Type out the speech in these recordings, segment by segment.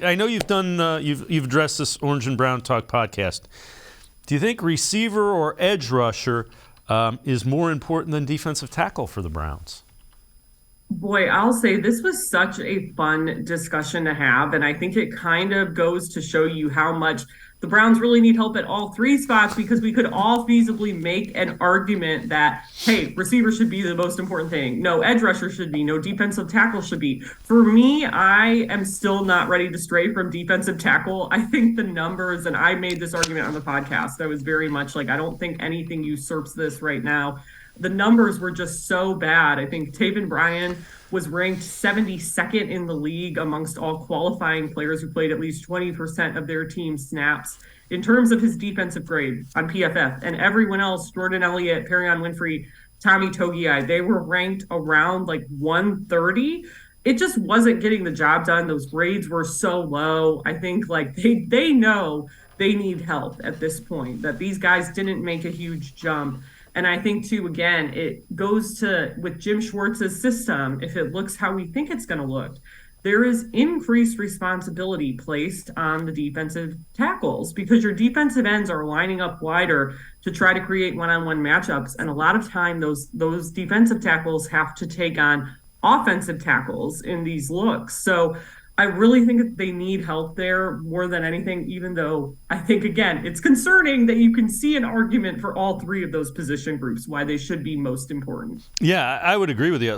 I know you've done you've addressed this Orange and Brown Talk podcast. Do you think receiver or edge rusher is more important than defensive tackle for the Browns? Boy, I'll say this was such a fun discussion to have. And I think it kind of goes to show you how much the Browns really need help at all three spots, because we could all feasibly make an argument that, hey, receiver should be the most important thing. No, edge rusher should be. No, defensive tackle should be. For me, I am still not ready to stray from defensive tackle. I think the numbers, and I made this argument on the podcast, I was very much like, I don't think anything usurps this right now. The numbers were just so bad. I think Taven Bryan was ranked 72nd in the league amongst all qualifying players who played at least 20% of their team snaps in terms of his defensive grade on PFF. And everyone else, Jordan Elliott, Perion Winfrey, Tommy Togiai, they were ranked around like 130. It just wasn't getting the job done. Those grades were so low. I think like they know they need help at this point, that these guys didn't make a huge jump. And I think, too, again, it goes to, with Jim Schwartz's system, if it looks how we think it's going to look, there is increased responsibility placed on the defensive tackles, because your defensive ends are lining up wider to try to create one-on-one matchups. And a lot of time, those defensive tackles have to take on offensive tackles in these looks. So I really think that they need help there more than anything, even though I think, again, it's concerning that you can see an argument for all three of those position groups, why they should be most important. Yeah, I would agree with you.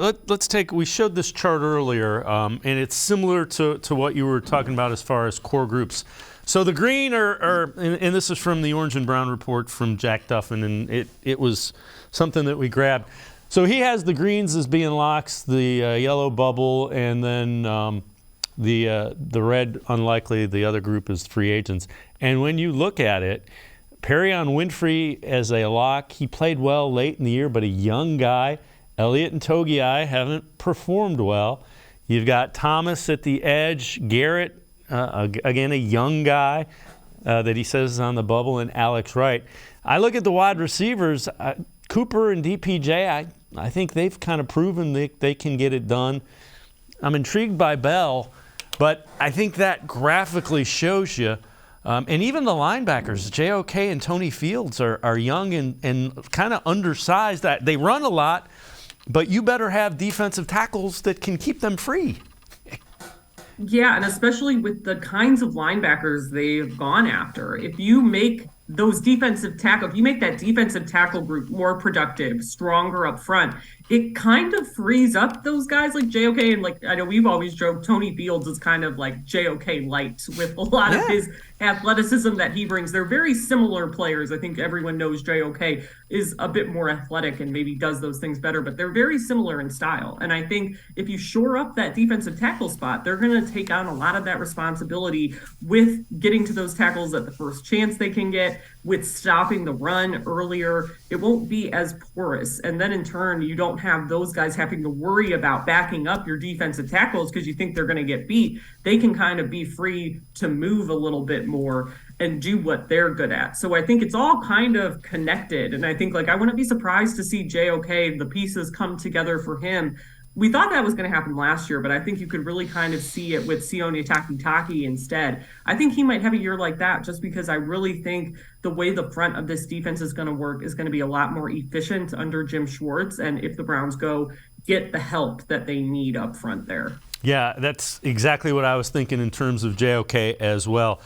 We showed this chart earlier, and it's similar to what you were talking about as far as core groups. So the green and this is from the Orange and Brown report from Jack Duffin, and it was something that we grabbed. So he has the greens as being locks, the yellow bubble, and then the red, unlikely. The other group is free agents. And when you look at it, Perion Winfrey as a lock, he played well late in the year, but a young guy. Elliott and Togiai haven't performed well. You've got Thomas at the edge, Garrett, again, a young guy that he says is on the bubble, and Alex Wright. I look at the wide receivers, Cooper and DPJ, I think they've kind of proven they can get it done. I'm intrigued by Bell, but I think that graphically shows you, and even the linebackers, JOK and Tony Fields are young and kind of undersized. They run a lot, but you better have defensive tackles that can keep them free. Yeah, and especially with the kinds of linebackers they've gone after. If you make those defensive tackle, if you make that defensive tackle group more productive, stronger up front, it kind of frees up those guys like JOK. And like, I know we've always joked, Tony Fields is kind of like JOK light with a lot of his athleticism that he brings. They're very similar players. I think everyone knows JOK is a bit more athletic and maybe does those things better, but they're very similar in style. And I think if you shore up that defensive tackle spot, they're going to take on a lot of that responsibility with getting to those tackles at the first chance they can get, with stopping the run earlier. It won't be as porous. And then in turn, you don't have those guys having to worry about backing up your defensive tackles because you think they're going to get beat. They can kind of be free to move a little bit more and do what they're good at. So I think it's all kind of connected. And I think, like, I wouldn't be surprised to see JOK, the pieces come together for him. We thought that was going to happen last year, but I think you could really kind of see it with Sione Takitaki instead. I think he might have a year like that, just because I really think the way the front of this defense is going to work is going to be a lot more efficient under Jim Schwartz, and if the Browns go get the help that they need up front there. Yeah, that's exactly what I was thinking in terms of JOK as well.